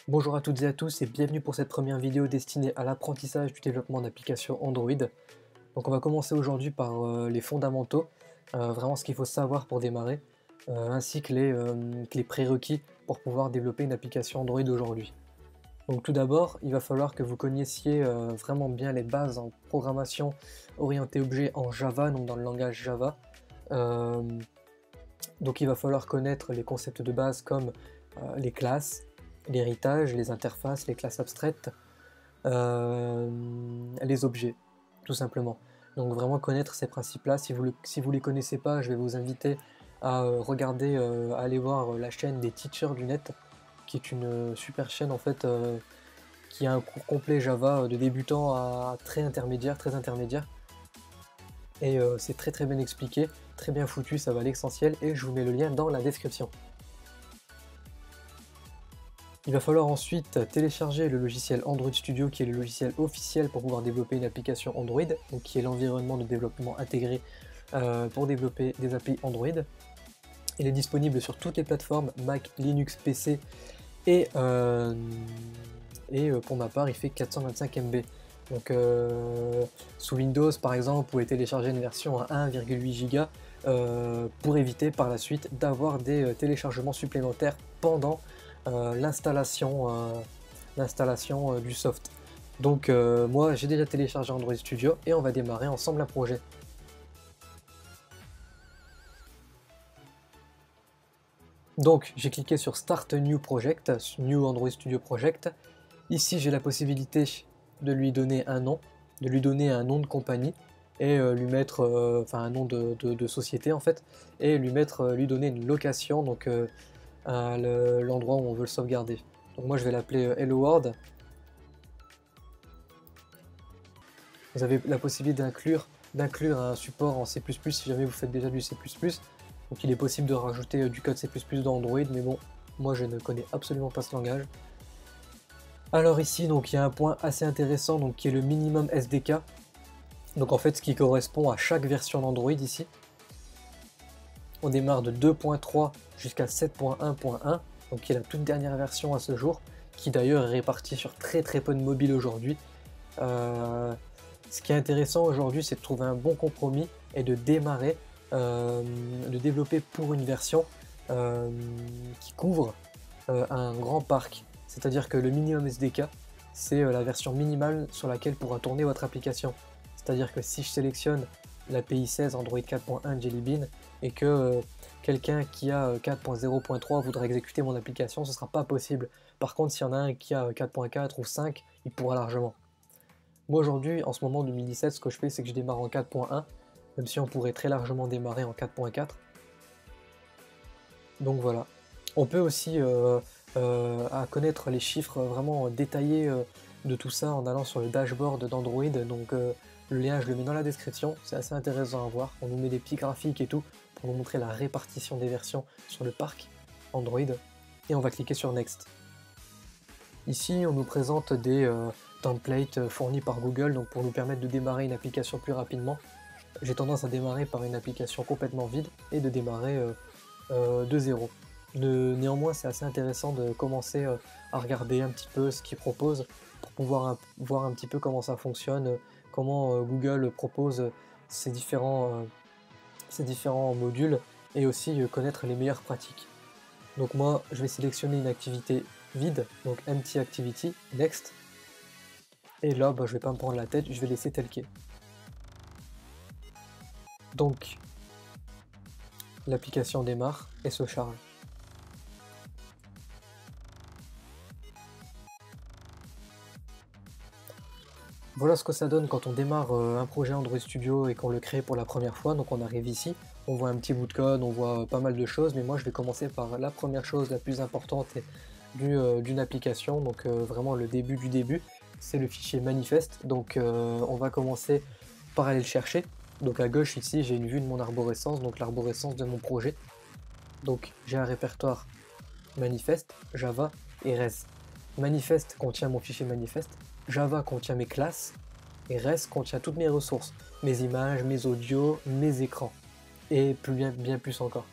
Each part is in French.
Bonjour à toutes et à tous et bienvenue pour cette première vidéo destinée à l'apprentissage du développement d'applications Android. Donc on va commencer aujourd'hui par les fondamentaux, vraiment ce qu'il faut savoir pour démarrer, ainsi que les prérequis pour pouvoir développer une application Android aujourd'hui. Donc tout d'abord, il va falloir que vous connaissiez vraiment bien les bases en programmation orientée objet en Java, donc dans le langage Java. Euh, donc il va falloir connaître les concepts de base comme les classes, l'héritage, les interfaces, les classes abstraites, euh, les objets, tout simplement. Donc vraiment connaître ces principes-là. Si vous les connaissez pas, je vais vous inviter à regarder, à aller voir la chaîne des Teachers du Net, qui est une super chaîne en fait, qui a un cours complet Java de débutant à très intermédiaire. Et c'est très très bien expliqué, très bien foutu, ça va à l'essentiel, et je vous mets le lien dans la description. Il va falloir ensuite télécharger le logiciel Android Studio, qui est le logiciel officiel pour pouvoir développer une application Android, donc qui est l'environnement de développement intégré pour développer des API Android. Il est disponible sur toutes les plateformes Mac, Linux, PC et pour ma part il fait 425 MB. Donc sous Windows par exemple, vous pouvez télécharger une version à 1,8 Go pour éviter par la suite d'avoir des téléchargements supplémentaires pendant l'installation du soft. Donc moi j'ai déjà téléchargé Android Studio et on va démarrer ensemble un projet. Donc j'ai cliqué sur Start New Project, New Android Studio Project. Ici j'ai la possibilité de lui donner un nom, de lui donner un nom de compagnie et lui mettre, enfin un nom de société en fait, et lui donner une location, donc à l'endroit où on veut le sauvegarder. Donc moi je vais l'appeler Hello World. Vous avez la possibilité d'inclure un support en C++ si jamais vous faites déjà du C++. Donc il est possible de rajouter du code C++ dans Android, mais bon, moi je ne connais absolument pas ce langage. Alors ici, donc il y a un point assez intéressant, donc qui est le minimum SDK. Donc en fait, ce qui correspond à chaque version d'Android ici. On démarre de 2.3 jusqu'à 7.1.1, donc qui est la toute dernière version à ce jour, qui d'ailleurs est répartie sur très peu de mobiles aujourd'hui. Ce qui est intéressant aujourd'hui, c'est de trouver un bon compromis et de démarrer, de développer pour une version qui couvre un grand parc. C'est-à-dire que le minimum SDK, c'est la version minimale sur laquelle pourra tourner votre application. C'est-à-dire que si je sélectionne l'API 16 Android 4.1 Jelly Bean et que quelqu'un qui a 4.0.3 voudrait exécuter mon application, ce ne sera pas possible. Par contre, s'il y en a un qui a 4.4 ou 5, il pourra largement. Moi aujourd'hui, en ce moment 2017, ce que je fais, c'est que je démarre en 4.1, même si on pourrait très largement démarrer en 4.4. Donc voilà. On peut aussi à connaître les chiffres vraiment détaillés de tout ça en allant sur le dashboard d'Android. Donc le lien, je le mets dans la description, c'est assez intéressant à voir. On nous met des petits graphiques et tout pour nous montrer la répartition des versions sur le parc Android. Et on va cliquer sur Next. Ici, on nous présente des templates fournis par Google, donc pour nous permettre de démarrer une application plus rapidement. J'ai tendance à démarrer par une application complètement vide et de démarrer de zéro. Néanmoins, c'est assez intéressant de commencer à regarder un petit peu ce qu'ils proposent pour pouvoir voir un petit peu comment ça fonctionne, comment Google propose ces différents modules et aussi connaître les meilleures pratiques. Donc moi, je vais sélectionner une activité vide, donc Empty Activity, Next. Et là, je vais pas me prendre la tête, je vais laisser tel quel. Donc, l'application démarre et se charge. Voilà ce que ça donne quand on démarre un projet Android Studio et qu'on le crée pour la première fois. Donc on arrive ici, on voit un petit bout de code, on voit pas mal de choses, mais moi je vais commencer par la première chose la plus importante d'une application, donc vraiment le début du début, c'est le fichier manifeste. Donc on va commencer par aller le chercher. Donc à gauche ici j'ai une vue de mon arborescence, donc l'arborescence de mon projet. Donc j'ai un répertoire manifeste, Java et Res. Manifeste contient mon fichier manifeste, Java contient mes classes, et Res contient toutes mes ressources, mes images, mes audios, mes écrans, et bien plus encore.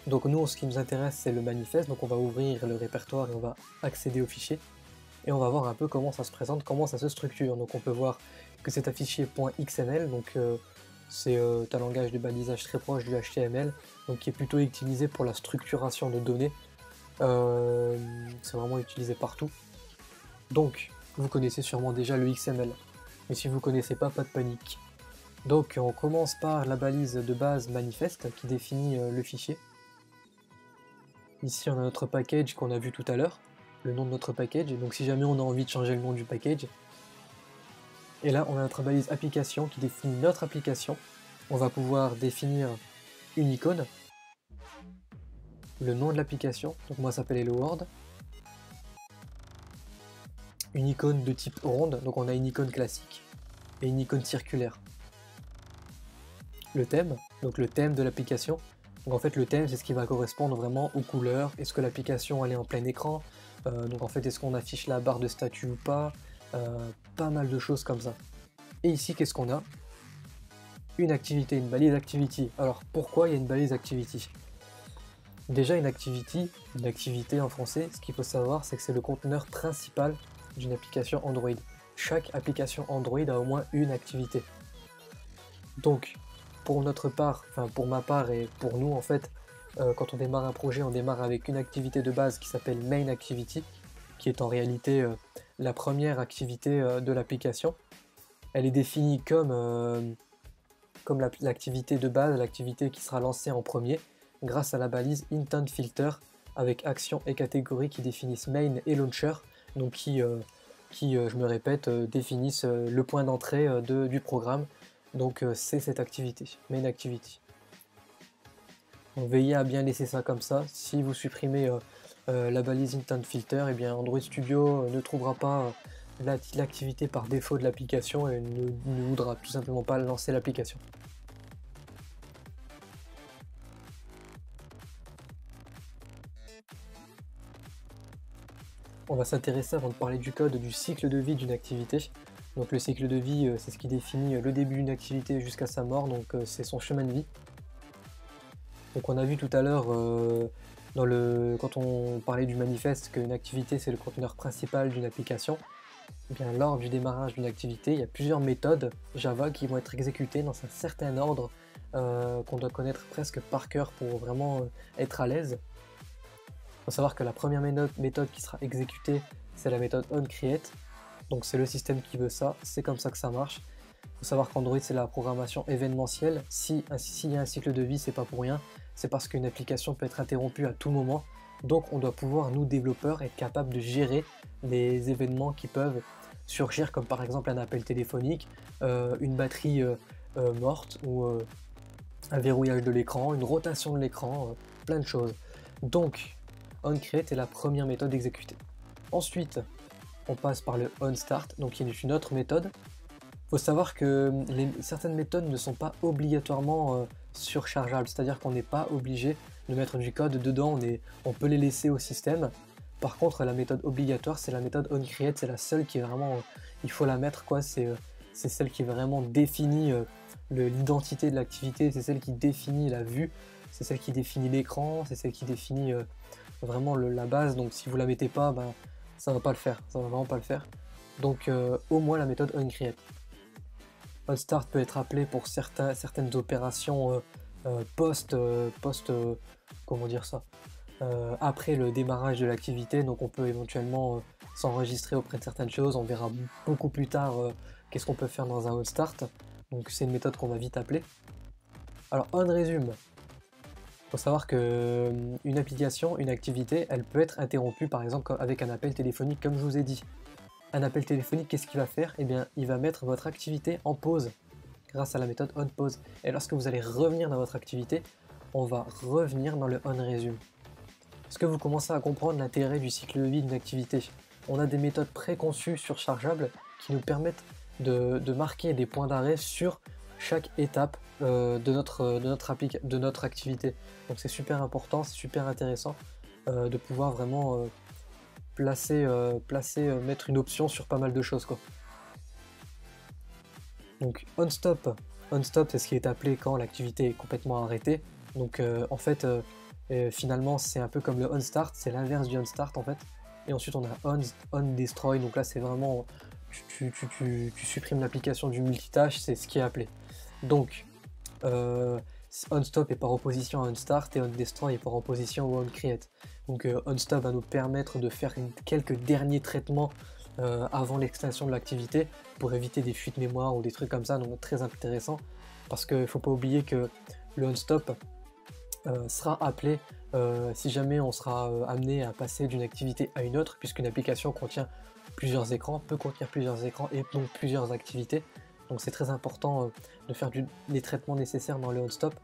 Donc nous, ce qui nous intéresse, c'est le manifeste, donc on va ouvrir le répertoire et on va accéder au fichier. Et on va voir un peu comment ça se présente, comment ça se structure. Donc on peut voir que c'est un fichier .xml, donc c'est un langage de balisage très proche du HTML, donc qui est plutôt utilisé pour la structuration de données. C'est vraiment utilisé partout. Donc, vous connaissez sûrement déjà le XML, mais si vous ne connaissez pas de panique. Donc on commence par la balise de base manifeste qui définit le fichier. Ici on a notre package qu'on a vu tout à l'heure, le nom de notre package, donc si jamais on a envie de changer le nom du package. Et là on a notre balise application qui définit notre application. On va pouvoir définir une icône, le nom de l'application, donc moi ça s'appelle Hello World. Une icône de type ronde, donc on a une icône classique et une icône circulaire. Le thème, donc le thème de l'application. Donc en fait le thème c'est ce qui va correspondre vraiment aux couleurs. Est-ce que l'application elle est en plein écran, donc en fait est-ce qu'on affiche la barre de statut ou pas, pas mal de choses comme ça. Et ici qu'est-ce qu'on a? Une activité, une balise activity. Alors pourquoi il y a une balise activity? Déjà une activité en français, ce qu'il faut savoir c'est que c'est le conteneur principal d'une application Android. Chaque application Android a au moins une activité. Donc pour notre part, enfin pour ma part et pour nous en fait, quand on démarre un projet, on démarre avec une activité de base qui s'appelle Main Activity, qui est en réalité la première activité de l'application. Elle est définie comme l'activité de base, l'activité qui sera lancée en premier, grâce à la balise Intent Filter, avec action et catégorie qui définissent Main et Launcher, donc qui je me répète, définissent le point d'entrée du programme. Donc c'est cette activité, Main Activity. Donc veillez à bien laisser ça comme ça. Si vous supprimez la balise Intent Filter, et bien Android Studio ne trouvera pas l'activité par défaut de l'application et ne voudra tout simplement pas lancer l'application. On va s'intéresser avant de parler du code du cycle de vie d'une activité. Donc le cycle de vie, c'est ce qui définit le début d'une activité jusqu'à sa mort, donc c'est son chemin de vie. Donc on a vu tout à l'heure, quand on parlait du manifeste, qu'une activité c'est le conteneur principal d'une application. Et bien, lors du démarrage d'une activité, il y a plusieurs méthodes Java qui vont être exécutées dans un certain ordre qu'on doit connaître presque par cœur pour vraiment être à l'aise. Il faut savoir que la première méthode qui sera exécutée, c'est la méthode onCreate. Donc c'est le système qui veut ça, c'est comme ça que ça marche. Il faut savoir qu'Android c'est la programmation événementielle. S'il y a un cycle de vie, c'est pas pour rien, c'est parce qu'une application peut être interrompue à tout moment. Donc on doit pouvoir, nous développeurs, être capable de gérer des événements qui peuvent surgir, comme par exemple un appel téléphonique, une batterie morte, ou un verrouillage de l'écran, une rotation de l'écran, plein de choses. Donc onCreate est la première méthode exécutée. Ensuite, on passe par le onStart, donc il y a une autre méthode. Il faut savoir que certaines méthodes ne sont pas obligatoirement surchargeables, c'est-à-dire qu'on n'est pas obligé de mettre du code dedans, on peut les laisser au système. Par contre, la méthode obligatoire, c'est la méthode onCreate, c'est la seule qui est vraiment, il faut la mettre, quoi. C'est celle qui vraiment définit l'identité de l'activité, c'est celle qui définit la vue, c'est celle qui définit l'écran, c'est celle qui définit vraiment la base. Donc si vous la mettez pas, ben, ça va pas le faire, ça va vraiment pas le faire. Donc au moins la méthode onCreate. OnStart peut être appelé pour certaines opérations comment dire ça, après le démarrage de l'activité. Donc on peut éventuellement s'enregistrer auprès de certaines choses. On verra beaucoup plus tard qu'est-ce qu'on peut faire dans un OnStart. Donc c'est une méthode qu'on va vite appeler. Alors onResume. Il faut savoir que une application, une activité, elle peut être interrompue par exemple avec un appel téléphonique, comme je vous ai dit. Un appel téléphonique, qu'est-ce qu'il va faire? Eh bien, il va mettre votre activité en pause grâce à la méthode onPause. Et lorsque vous allez revenir dans votre activité, on va revenir dans le onResume. Est-ce que vous commencez à comprendre l'intérêt du cycle de vie d'une activité? On a des méthodes préconçues surchargeables qui nous permettent de marquer des points d'arrêt sur chaque étape de notre activité. Donc c'est super important, c'est super intéressant de pouvoir vraiment mettre une option sur pas mal de choses, quoi. Donc onStop c'est ce qui est appelé quand l'activité est complètement arrêtée. Donc en fait Et finalement, c'est un peu comme le onStart, c'est l'inverse du onStart en fait. Et ensuite, on a onDestroy, donc là, c'est vraiment, tu supprimes l'application du multitâche, c'est ce qui est appelé. Donc, onStop est par opposition à onStart et onDestroy est par opposition au onCreate. Donc, onStop va nous permettre de faire quelques derniers traitements avant l'extinction de l'activité pour éviter des fuites mémoire ou des trucs comme ça, donc très intéressant parce qu'il ne faut pas oublier que le onStop sera appelé si jamais on sera amené à passer d'une activité à une autre, puisqu'une application contient plusieurs écrans, peut contenir plusieurs écrans et donc plusieurs activités. Donc c'est très important de faire les traitements nécessaires dans le onStop.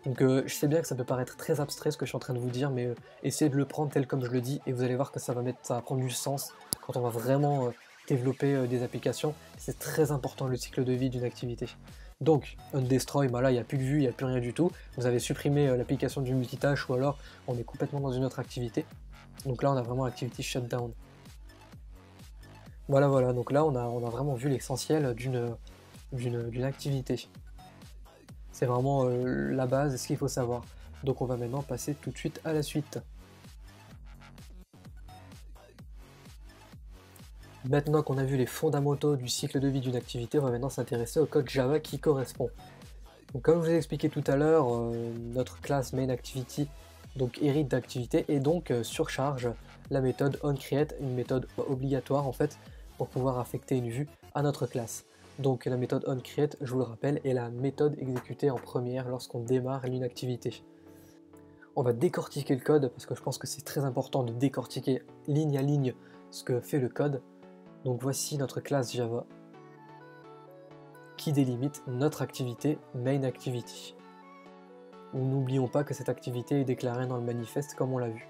Donc je sais bien que ça peut paraître très abstrait ce que je suis en train de vous dire, mais essayez de le prendre tel comme je le dis et vous allez voir que ça va prendre du sens quand on va vraiment développer des applications. C'est très important le cycle de vie d'une activité. Donc, onDestroy, bah là il n'y a plus de vue, il n'y a plus rien du tout. Vous avez supprimé l'application du multitâche ou alors on est complètement dans une autre activité. Donc là on a vraiment activity shutdown. Voilà, donc là on a vraiment vu l'essentiel d'une activité. C'est vraiment la base, ce qu'il faut savoir. Donc on va maintenant passer tout de suite à la suite. Maintenant qu'on a vu les fondamentaux du cycle de vie d'une activité, on va maintenant s'intéresser au code Java qui correspond. Donc comme je vous ai expliqué tout à l'heure, notre classe main_activity donc hérite d'activité et donc surcharge la méthode onCreate, une méthode obligatoire en fait pour pouvoir affecter une vue à notre classe. Donc la méthode onCreate, je vous le rappelle, est la méthode exécutée en première lorsqu'on démarre une activité. On va décortiquer le code parce que je pense que c'est très important de décortiquer ligne à ligne ce que fait le code. Donc voici notre classe Java qui délimite notre activité main_activity. N'oublions pas que cette activité est déclarée dans le manifeste comme on l'a vu.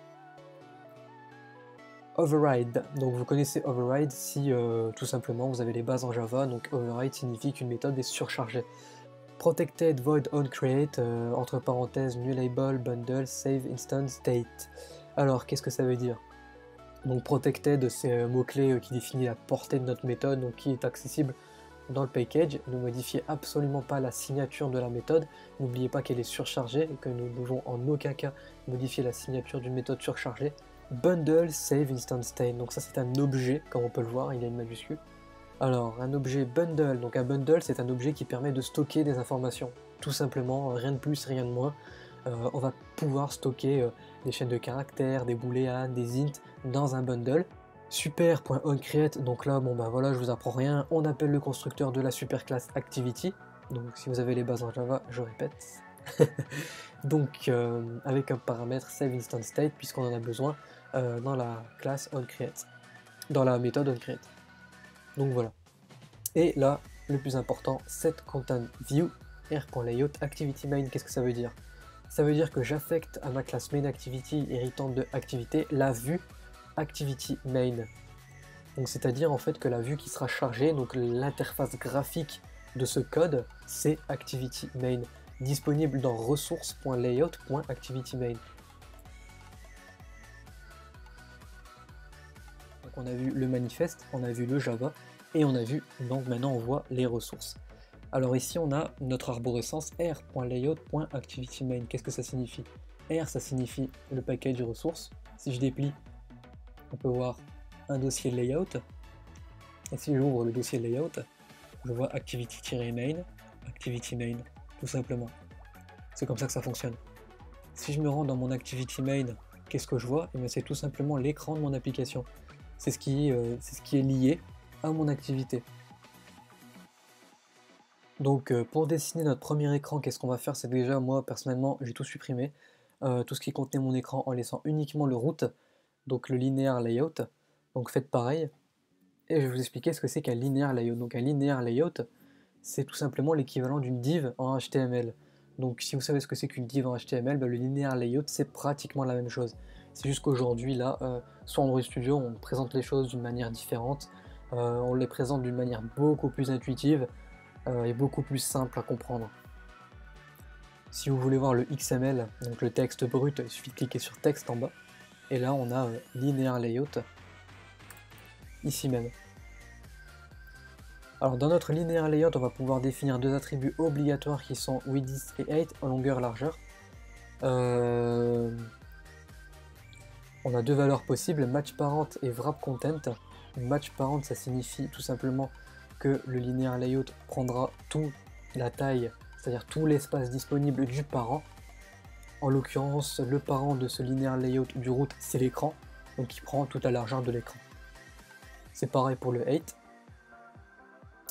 Override, donc vous connaissez override si tout simplement vous avez les bases en Java, donc override signifie qu'une méthode est surchargée. Protected void onCreate, entre parenthèses new label bundle save instance state. Alors qu'est-ce que ça veut dire? Donc protected c'est un mot-clé qui définit la portée de notre méthode, donc qui est accessible dans le package. Ne modifiez absolument pas la signature de la méthode, n'oubliez pas qu'elle est surchargée et que nous ne devons en aucun cas modifier la signature d'une méthode surchargée. Bundle save instance state, donc ça c'est un objet, comme on peut le voir, il y a une majuscule. Alors un objet bundle, donc un bundle c'est un objet qui permet de stocker des informations, tout simplement, rien de plus, rien de moins. On va pouvoir stocker des chaînes de caractères, des booléans, des int dans un bundle. Super.onCreate, donc là, bon bah voilà, je vous apprends rien, on appelle le constructeur de la superclasse activity, donc si vous avez les bases en Java, je répète. Donc avec un paramètre save instance state, puisqu'on en a besoin dans la classe onCreate, dans la méthode onCreate. Donc voilà. Et là, le plus important, set content view r.layout activity main, qu'est-ce que ça veut dire? Ça veut dire que j'affecte à ma classe main_activity héritante de activité la vue activity main. Donc c'est-à-dire en fait que la vue qui sera chargée, donc l'interface graphique de ce code, c'est activity main, disponible dans ressources.layout.activity main. Donc on a vu le manifeste, on a vu le Java et on a vu, donc maintenant on voit les ressources. Alors ici on a notre arborescence r.layout.activity_main. Qu'est-ce que ça signifie? R ça signifie le package ressources. Si je déplie, on peut voir un dossier layout. Et si j'ouvre le dossier layout, je vois activity-main, activity main, tout simplement. C'est comme ça que ça fonctionne. Si je me rends dans mon activity main, qu'est-ce que je vois? Et c'est tout simplement l'écran de mon application. C'est ce qui est lié à mon activité. Donc pour dessiner notre premier écran, qu'est-ce qu'on va faire? C'est déjà, moi personnellement, j'ai tout supprimé, tout ce qui contenait mon écran en laissant uniquement le root, donc le linéaire layout. Donc faites pareil, et je vais vous expliquer ce que c'est qu'un linéaire layout. Donc un linéaire layout, c'est tout simplement l'équivalent d'une div en HTML. Donc si vous savez ce que c'est qu'une div en HTML, le linéaire layout c'est pratiquement la même chose. C'est juste qu'aujourd'hui là, sur Android Studio, on présente les choses d'une manière différente, on les présente d'une manière beaucoup plus intuitive, est beaucoup plus simple à comprendre. Si vous voulez voir le XML, donc le texte brut, il suffit de cliquer sur texte en bas, et là on a linéaire layout, ici même. Alors dans notre linéaire layout, on va pouvoir définir deux attributs obligatoires qui sont width et height, en longueur largeur. On a deux valeurs possibles, match parent et wrap content. Match parent, ça signifie tout simplement que le linéaire layout prendra toute la taille, c'est-à-dire tout l'espace disponible du parent. En l'occurrence, le parent de ce linéaire layout du root, c'est l'écran, donc il prend toute la largeur de l'écran. C'est pareil pour le height.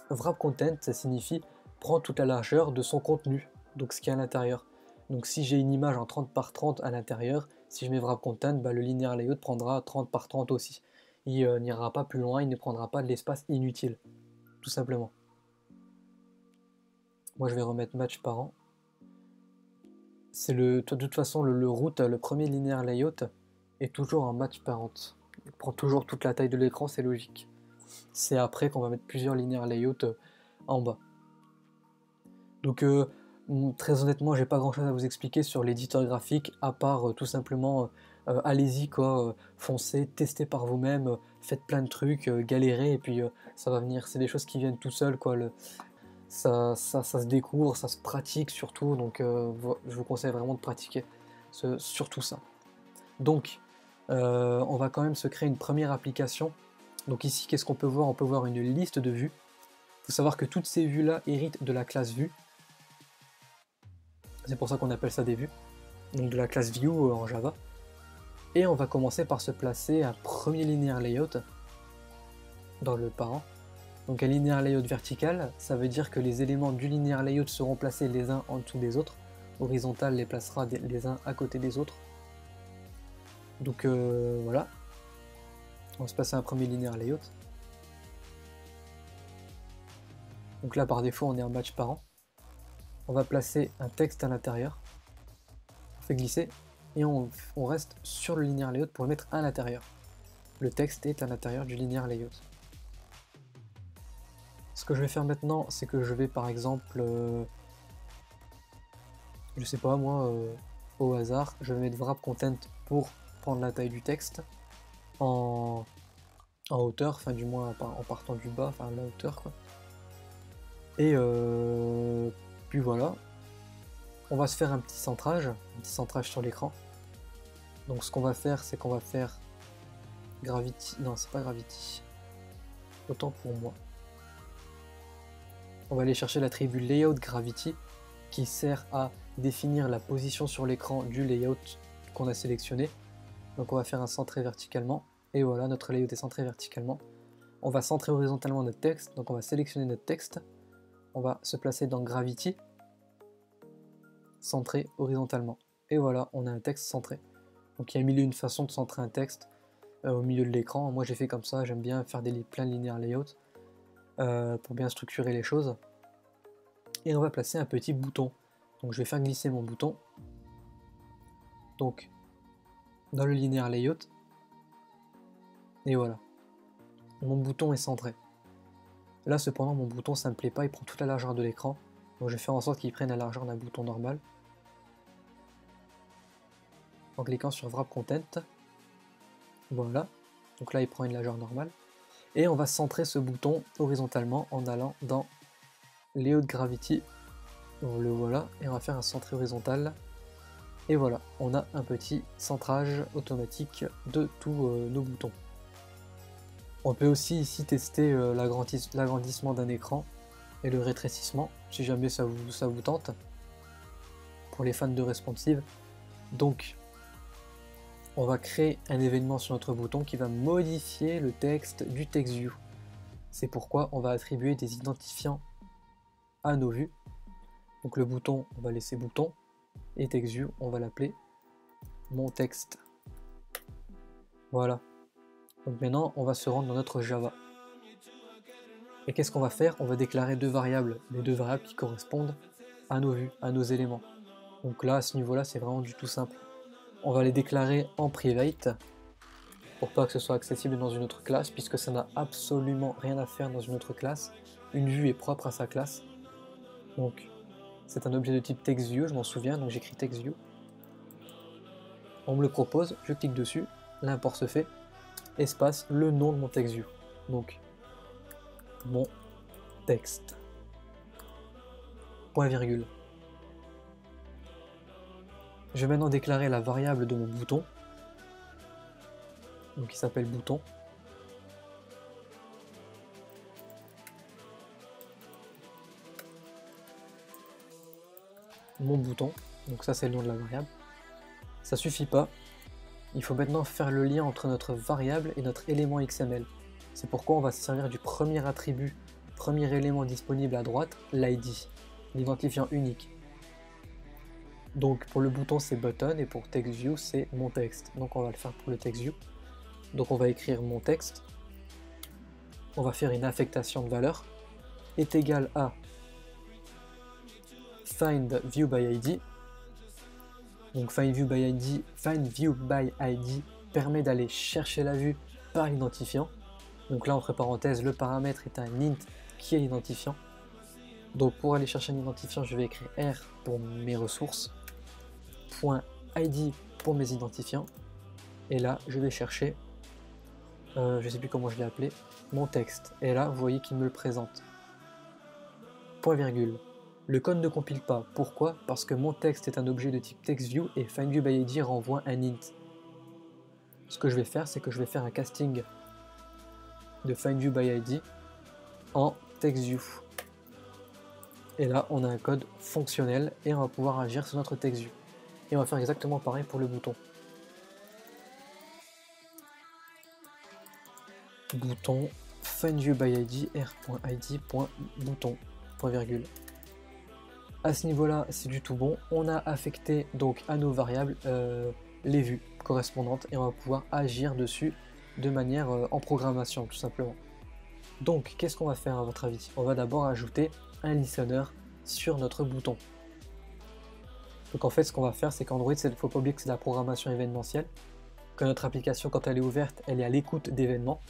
Wrap content, ça signifie prend toute la largeur de son contenu, donc ce qui est à l'intérieur. Donc si j'ai une image en 30 par 30 à l'intérieur, si je mets wrap content, bah, le linéaire layout prendra 30 par 30 aussi. Il n'ira pas plus loin, il ne prendra pas de l'espace inutile, tout simplement. Moi je vais remettre match parent. C'est de toute façon le root, le premier linéaire layout est toujours en match parent. Il prend toujours toute la taille de l'écran, c'est logique. C'est après qu'on va mettre plusieurs linéaires layout en bas. Donc très honnêtement, j'ai pas grand chose à vous expliquer sur l'éditeur graphique, à part tout simplement allez-y quoi, foncez, testez par vous-même, faites plein de trucs, galérez et puis ça va venir. C'est des choses qui viennent tout seul quoi. Ça se découvre, ça se pratique surtout, donc je vous conseille vraiment de pratiquer surtout ça. Donc on va quand même se créer une première application. Donc ici, qu'est-ce qu'on peut voir? On peut voir une liste de vues. Il faut savoir que toutes ces vues-là héritent de la classe vue. C'est pour ça qu'on appelle ça des vues. Donc de la classe view en Java. Et on va commencer par se placer un premier linéaire layout dans le parent. Donc un linéaire layout vertical, ça veut dire que les éléments du linéaire layout seront placés les uns en dessous des autres. Horizontal les placera les uns à côté des autres. Donc voilà. On va se passer un premier linéaire layout. Donc là par défaut on est en match parent. On va placer un texte à l'intérieur. On fait glisser et on reste sur le linéaire layout pour le mettre à l'intérieur. Le texte est à l'intérieur du linéaire layout. Ce que je vais faire maintenant, c'est que je vais par exemple, je sais pas moi, au hasard, je vais mettre wrap content pour prendre la taille du texte en hauteur, enfin du moins en partant du bas, enfin la hauteur quoi. Et puis voilà, on va se faire un petit centrage sur l'écran. Donc ce qu'on va faire, c'est qu'on va faire Gravity, non c'est pas Gravity, autant pour moi. On va aller chercher l'attribut Layout Gravity qui sert à définir la position sur l'écran du layout qu'on a sélectionné. Donc on va faire un centré verticalement, et voilà, notre layout est centré verticalement. On va centrer horizontalement notre texte, donc on va sélectionner notre texte, on va se placer dans Gravity, centré horizontalement. Et voilà, on a un texte centré. Donc il y a mille et une façons de centrer un texte au milieu de l'écran. Moi j'ai fait comme ça, j'aime bien faire plein de linéaires layout pour bien structurer les choses. Et on va placer un petit bouton. Donc je vais faire glisser mon bouton. Donc dans le linéaire layout. Et voilà. Mon bouton est centré. Là cependant mon bouton ça me plaît pas, il prend toute la largeur de l'écran. Donc je vais faire en sorte qu'il prenne la largeur d'un bouton normal. En cliquant sur Wrap Content. Voilà. Donc là il prend une largeur normale. Et on va centrer ce bouton horizontalement en allant dans Layout Gravity. On le voilà. Et on va faire un centré horizontal. Et voilà, on a un petit centrage automatique de tous nos boutons. On peut aussi ici tester l'agrandissement d'un écran et le rétrécissement, si jamais ça vous tente, pour les fans de responsive. Donc, on va créer un événement sur notre bouton qui va modifier le texte du TextView. C'est pourquoi on va attribuer des identifiants à nos vues. Donc le bouton, on va laisser bouton, et TextView, on va l'appeler mon texte. Voilà. Donc maintenant, on va se rendre dans notre Java. Et qu'est-ce qu'on va faire? On va déclarer deux variables, les deux variables qui correspondent à nos vues, à nos éléments. Donc là, à ce niveau-là, c'est vraiment du tout simple. On va les déclarer en private, pour pas que ce soit accessible dans une autre classe, puisque ça n'a absolument rien à faire dans une autre classe. Une vue est propre à sa classe. Donc, c'est un objet de type TextView, je m'en souviens, donc j'écris TextView. On me le propose, je clique dessus, l'import se fait, espace, le nom de mon TextView. Donc, mon texte. Point virgule. Je vais maintenant déclarer la variable de mon bouton, donc qui s'appelle bouton. Mon bouton, donc ça c'est le nom de la variable. Ça suffit pas, il faut maintenant faire le lien entre notre variable et notre élément XML. C'est pourquoi on va se servir du premier attribut, premier élément disponible à droite, l'ID, l'identifiant unique. Donc pour le bouton c'est button et pour TextView c'est mon texte. Donc on va le faire pour le TextView. Donc on va écrire mon texte. On va faire une affectation de valeur est égal à findViewById. Donc findViewById permet d'aller chercher la vue par l'identifiant. Donc là entre parenthèses le paramètre est un int qui est l'identifiant. Donc pour aller chercher un identifiant je vais écrire R pour mes ressources, .id pour mes identifiants, et là je vais chercher, je sais plus comment je l'ai appelé, mon texte, et là vous voyez qu'il me le présente. Point virgule. Le code ne compile pas. Pourquoi? Parce que mon texte est un objet de type TextView et findViewById renvoie un int. Ce que je vais faire, c'est que je vais faire un casting de findViewById en TextView. Et là, on a un code fonctionnel et on va pouvoir agir sur notre TextView. Et on va faire exactement pareil pour le bouton. Bouton findViewById r.id.bouton. Point virgule. À ce niveau-là, c'est du tout bon. On a affecté donc à nos variables les vues correspondantes et on va pouvoir agir dessus de manière en programmation tout simplement. Donc, qu'est-ce qu'on va faire à votre avis? On va d'abord ajouter un listener sur notre bouton. Donc en fait, ce qu'on va faire, c'est qu'Android, il ne faut pas oublier que c'est de la programmation événementielle, que notre application, quand elle est ouverte, elle est à l'écoute d'événements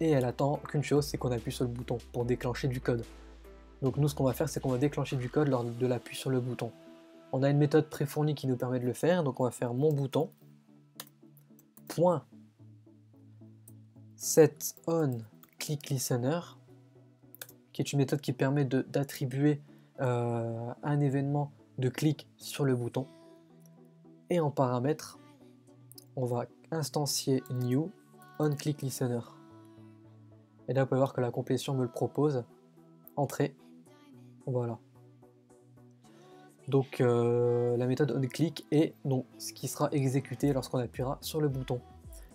et elle attend qu'une chose, c'est qu'on appuie sur le bouton pour déclencher du code. Donc nous, ce qu'on va faire, c'est qu'on va déclencher du code lors de l'appui sur le bouton. On a une méthode préfournie qui nous permet de le faire, donc on va faire mon bouton point setOnClickListener, qui est une méthode qui permet d'attribuer un événement de clic sur le bouton. Et en paramètre, on va instancier new onClickListener. Et là, vous pouvez voir que la complétion me le propose. Entrée. Voilà. Donc la méthode onClick est donc ce qui sera exécuté lorsqu'on appuiera sur le bouton.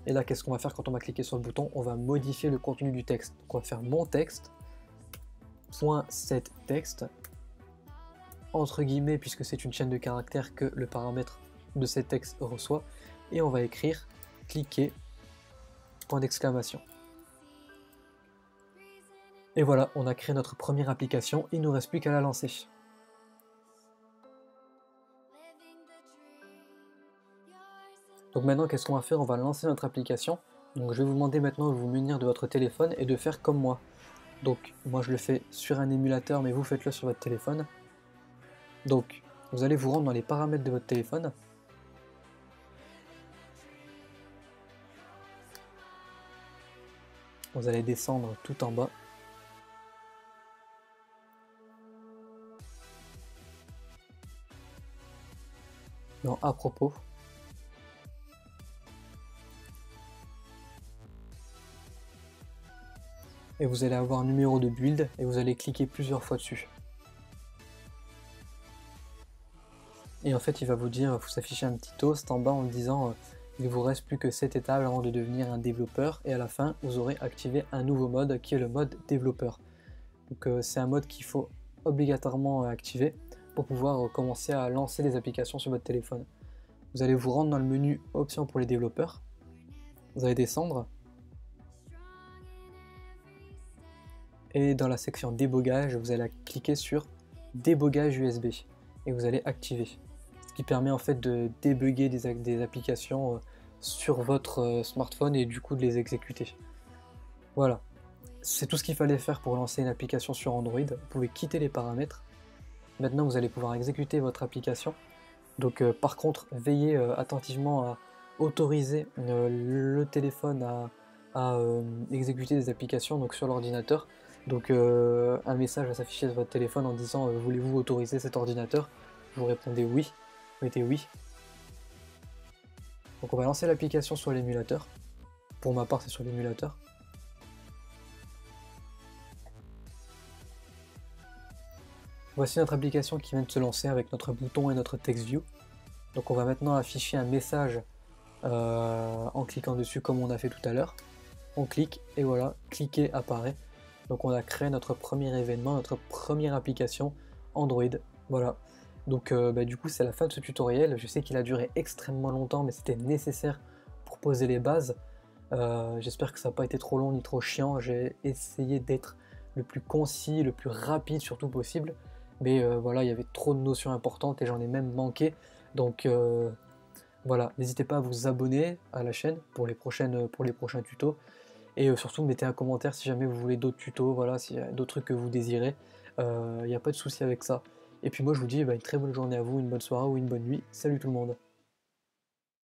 Et là, qu'est-ce qu'on va faire quand on va cliquer sur le bouton? On va modifier le contenu du texte. Donc on va faire mon texte, .setText, entre guillemets, puisque c'est une chaîne de caractères que le paramètre de setText reçoit, et on va écrire cliquer, point d'exclamation. Et voilà, on a créé notre première application, il ne nous reste plus qu'à la lancer. Donc maintenant, qu'est-ce qu'on va faire? On va lancer notre application. Donc je vais vous demander maintenant de vous munir de votre téléphone et de faire comme moi. Donc moi je le fais sur un émulateur, mais vous faites-le sur votre téléphone. Donc vous allez vous rendre dans les paramètres de votre téléphone. Vous allez descendre tout en bas. Dans à propos. Et vous allez avoir un numéro de build et vous allez cliquer plusieurs fois dessus. Et en fait, il va vous dire, vous afficher un petit toast en bas en disant il vous reste plus que 7 étapes avant de devenir un développeur, et à la fin, vous aurez activé un nouveau mode qui est le mode développeur. Donc c'est un mode qu'il faut obligatoirement activer pour pouvoir commencer à lancer des applications sur votre téléphone. Vous allez vous rendre dans le menu options pour les développeurs. Vous allez descendre. Et dans la section débogage, vous allez cliquer sur débogage USB et vous allez activer. Ce qui permet en fait de débugger des applications sur votre smartphone et du coup de les exécuter. Voilà, c'est tout ce qu'il fallait faire pour lancer une application sur Android. Vous pouvez quitter les paramètres. Maintenant vous allez pouvoir exécuter votre application. Donc par contre, veillez attentivement à autoriser le téléphone à exécuter des applications donc sur l'ordinateur. Donc un message va s'afficher sur votre téléphone en disant voulez-vous autoriser cet ordinateur? Vous répondez oui, mettez oui. Donc on va lancer l'application sur l'émulateur. Pour ma part, c'est sur l'émulateur. Voici notre application qui vient de se lancer avec notre bouton et notre text view. Donc on va maintenant afficher un message en cliquant dessus comme on a fait tout à l'heure. On clique et voilà, cliquer apparaît. Donc on a créé notre premier événement, notre première application Android. Voilà. Donc du coup c'est la fin de ce tutoriel. Je sais qu'il a duré extrêmement longtemps, mais c'était nécessaire pour poser les bases. J'espère que ça n'a pas été trop long ni trop chiant. J'ai essayé d'être le plus concis, le plus rapide surtout possible. Mais voilà, il y avait trop de notions importantes et j'en ai même manqué. Donc voilà, n'hésitez pas à vous abonner à la chaîne pour les prochains tutos. Et surtout, mettez un commentaire si jamais vous voulez d'autres tutos, voilà, s'il y a d'autres trucs que vous désirez. Il n'y a pas de souci avec ça. Et puis moi, je vous dis une très bonne journée à vous, une bonne soirée ou une bonne nuit. Salut tout le monde!